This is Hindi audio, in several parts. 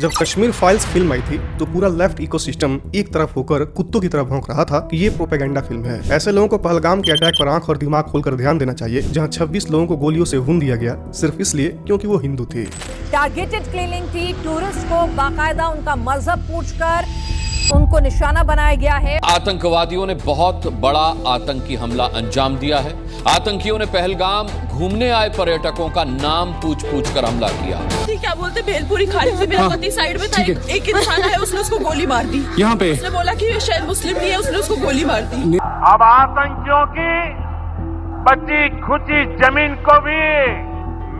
जब कश्मीर फाइल्स फिल्म आई थी तो पूरा लेफ्ट इकोसिस्टम एक तरफ होकर कुत्तों की तरह भौंक रहा था कि ये प्रोपेगेंडा फिल्म है। ऐसे लोगों को पहलगाम के अटैक पर आंख और दिमाग खोलकर ध्यान देना चाहिए, जहां 26 लोगों को गोलियों से भून दिया गया सिर्फ इसलिए क्योंकि वो हिंदू थे। टारगेटेड किलिंग थी। टूरिस्ट को बाकायदा उनका मजहब पूछकर उनको निशाना बनाया गया है। आतंकवादियों ने बहुत बड़ा आतंकी हमला अंजाम दिया है। आतंकियों ने पहलगाम घूमने आए पर्यटकों का नाम पूछ कर हमला किया। क्या बोलते भेलपुरी खाने से मेरा पति साइड में था, एक इंसान है उसने उसको गोली मार दी। यहाँ पे उसने बोला कि शायद मुस्लिम नहीं है, उसने उसको गोली मार दी। अब आतंकियों की बची खुची जमीन को भी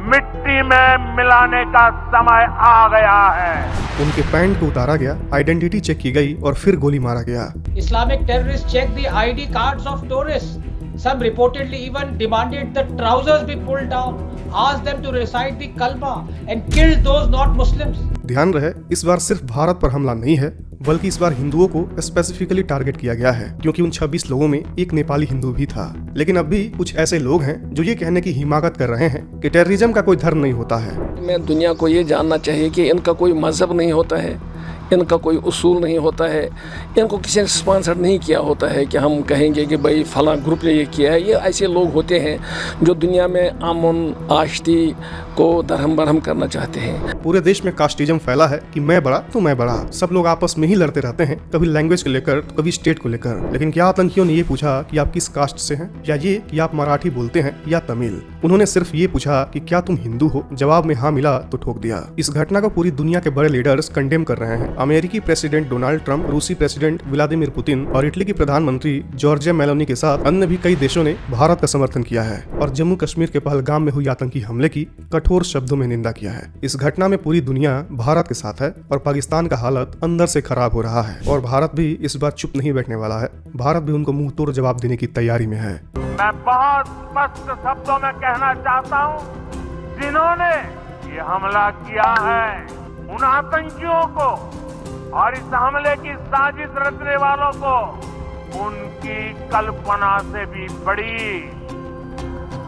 मिट्टी में मिलाने का समय आ गया है। उनके पैंट को उतारा गया, आइडेंटिटी चेक की गई और फिर गोली मारा गया। Islamic terrorists checked the ID cards of tourists. Some reportedly even demanded the trousers be pulled down, asked them to recite the kalma and killed those not Muslims. ध्यान रहे, इस बार सिर्फ भारत पर हमला नहीं है, बल्कि इस बार हिंदुओं को स्पेसिफिकली टारगेट किया गया है, क्योंकि उन 26 लोगों में एक नेपाली हिंदू भी था। लेकिन अब भी कुछ ऐसे लोग हैं जो ये कहने की हिमाकत कर रहे हैं कि टेररिज्म का कोई धर्म नहीं होता है। मैं दुनिया को ये जानना चाहिए कि इनका कोई मजहब नहीं होता है, इनका कोई उसूल नहीं होता है, इनको किसी ने स्पॉन्सर नहीं किया होता है कि हम कहेंगे कि भाई फला ग्रुप ने ये किया है। ये ऐसे लोग होते हैं जो दुनिया में अमन आश्ती को दरहम बरहम करना चाहते हैं। पूरे देश में कास्टिज्म फैला है कि मैं बड़ा तो मैं बड़ा। सब लोग आपस में ही लड़ते रहते हैं, कभी लैंग्वेज को लेकर, कभी स्टेट को लेकर। लेकिन क्या आतंकियों ने ये पूछा कि आप किस कास्ट से हैं, या ये कि आप मराठी बोलते हैं या तमिल? उन्होंने सिर्फ ये पूछा कि क्या तुम हिंदू हो? जवाब में हाँ मिला तो ठोक दिया। इस घटना को पूरी दुनिया के बड़े लीडर्स कंडेम कर रहे हैं। अमेरिकी प्रेसिडेंट डोनाल्ड ट्रंप, रूसी प्रेसिडेंट व्लादिमीर पुतिन और इटली की प्रधानमंत्री जॉर्जिया मेलोनी के साथ अन्य भी कई देशों ने भारत का समर्थन किया है और जम्मू कश्मीर के पहलगाम में हुई आतंकी हमले की कठोर शब्दों में निंदा किया है। इस घटना में पूरी दुनिया भारत के साथ है और पाकिस्तान का हालत अंदर से खराब हो रहा है और भारत भी इस बार चुप नहीं बैठने वाला है। भारत भी उनको मुंह तोड़ जवाब देने की तैयारी में है। मैं बहुत स्पष्ट शब्दों में कहना चाहता हूँ, जिन्होंने ये हमला किया है उन आतंकियों को और इस हमले की साजिश रचने वालों को उनकी कल्पना से भी बड़ी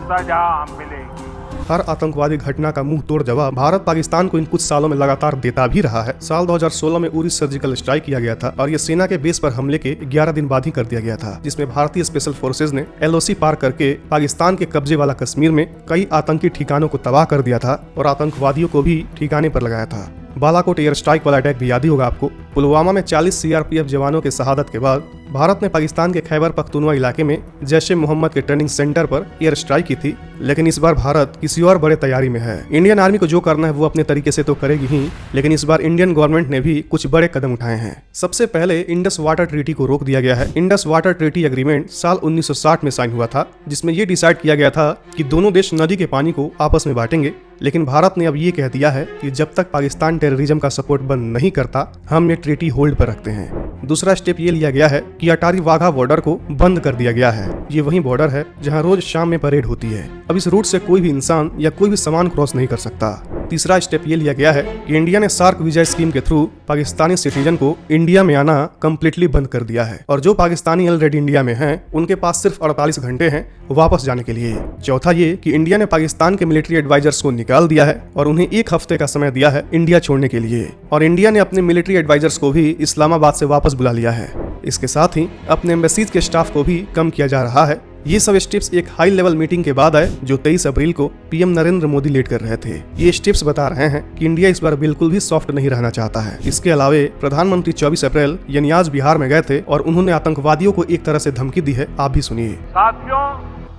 सजा मिलेगी। हर आतंकवादी घटना का मुंह तोड़ जवाब भारत पाकिस्तान को इन कुछ सालों में लगातार देता भी रहा है। साल 2016 में उरी सर्जिकल स्ट्राइक किया गया था और ये सेना के बेस पर हमले के 11 दिन बाद ही कर दिया गया था, जिसमें भारतीय स्पेशल फोर्सेज ने LOC पार करके पाकिस्तान के कब्जे वाला कश्मीर में कई आतंकी ठिकानों को तबाह कर दिया था और आतंकवादियों को भी ठिकाने पर लगाया था। बालाकोट एयर स्ट्राइक वाला अटैक भी याद ही होगा आपको। पुलवामा में 40 CRPF जवानों के शहादत के बाद भारत ने पाकिस्तान के खैबर पख्तूनवा इलाके में जैश-ए-मोहम्मद के ट्रेनिंग सेंटर पर एयर स्ट्राइक की थी। लेकिन इस बार भारत किसी और बड़े तैयारी में है। इंडियन आर्मी को जो करना है वो अपने तरीके से तो करेगी ही, लेकिन इस बार इंडियन गवर्नमेंट ने भी कुछ बड़े कदम उठाए हैं। सबसे पहले इंडस वाटर ट्रीटी को रोक दिया गया है। इंडस वाटर ट्रीटी एग्रीमेंट साल 1960 में साइन हुआ था, जिसमें ये डिसाइड किया गया था कि दोनों देश नदी के पानी को आपस में बांटेंगे। लेकिन भारत ने अब ये कह दिया है कि जब तक पाकिस्तान टेररिज्म का सपोर्ट बंद नहीं करता, हम ये ट्रीटी होल्ड पर रखते हैं। दूसरा स्टेप ये लिया गया है कि अटारी वाघा बॉर्डर को बंद कर दिया गया है। ये वही बॉर्डर है जहां रोज शाम में परेड होती है। अब इस रूट से कोई भी इंसान या कोई भी सामान क्रॉस नहीं कर सकता। तीसरा स्टेप ये लिया गया है कि इंडिया ने सार्क विजय स्कीम के थ्रू पाकिस्तानी सिटीजन को इंडिया में आना कम्प्लीटली बंद कर दिया है और जो पाकिस्तानी ऑलरेडी इंडिया में हैं, उनके पास सिर्फ 48 घंटे हैं वापस जाने के लिए। चौथा ये कि इंडिया ने पाकिस्तान के मिलिट्री एडवाइजर्स को निकाल दिया है और उन्हें 1 हफ्ते का समय दिया है इंडिया छोड़ने के लिए, और इंडिया ने अपने मिलिट्री एडवाइजर्स को भी इस्लामाबाद से वापस बुला लिया है। इसके साथ ही अपने एम्बेसीज के स्टाफ को भी कम किया जा रहा है। ये सब स्टेप्स एक हाई लेवल मीटिंग के बाद आए जो 23 अप्रैल को PM नरेंद्र मोदी लीड कर रहे थे। ये स्टेप्स बता रहे हैं कि इंडिया इस बार बिल्कुल भी सॉफ्ट नहीं रहना चाहता है। इसके अलावे प्रधानमंत्री 24 अप्रैल यानी आज बिहार में गए थे और उन्होंने आतंकवादियों को एक तरह से धमकी दी है। आप भी सुनिए। साथियों,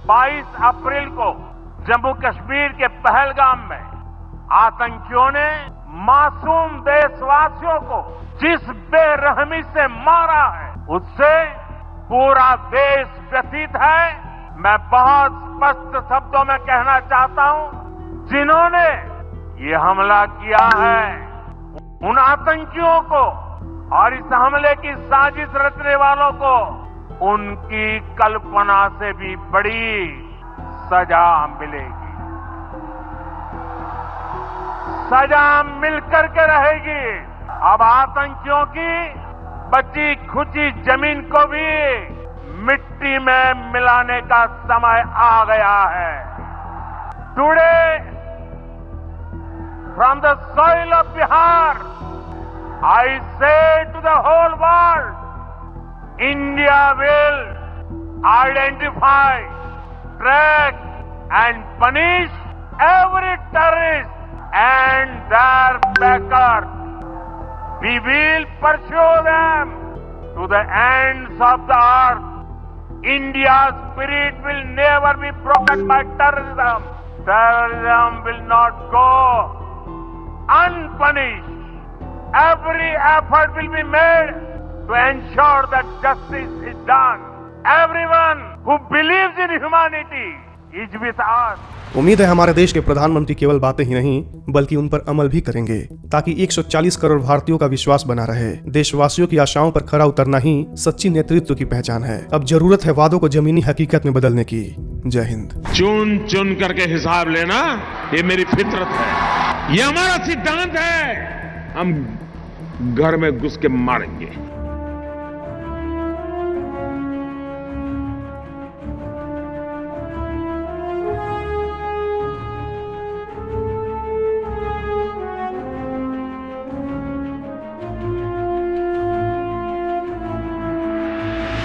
22 अप्रैल को जम्मू कश्मीर के पहलगाम में आतंकियों ने मासूम देशवासियों को जिस बेरहमी से मारा है, उससे पूरा देश व्यथित है। मैं बहुत स्पष्ट शब्दों में कहना चाहता हूं, जिन्होंने ये हमला किया है उन आतंकियों को और इस हमले की साजिश रचने वालों को उनकी कल्पना से भी बड़ी सजा मिलेगी। सजा मिलकर के रहेगी। अब आतंकियों की बची खुची जमीन को भी मिट्टी में मिलाने का समय आ गया है। Today from the soil of Bihar I say to the whole world, India will identify, track and punish every terrorist and their backers. We will pursue them to the ends of the earth. India's spirit will never be broken by terrorism. Terrorism will not go unpunished. Every effort will be made to ensure that justice is done. Everyone who believes in humanity is with us. उम्मीद है हमारे देश के प्रधानमंत्री केवल बातें ही नहीं बल्कि उन पर अमल भी करेंगे ताकि 140 करोड़ भारतीयों का विश्वास बना रहे। देशवासियों की आशाओं पर खरा उतरना ही सच्ची नेतृत्व की पहचान है। अब जरूरत है वादों को जमीनी हकीकत में बदलने की। जय हिंद। चुन चुन करके हिसाब लेना ये मेरी फितरत है, ये हमारा सिद्धांत है। हम घर में घुस के मारेंगे।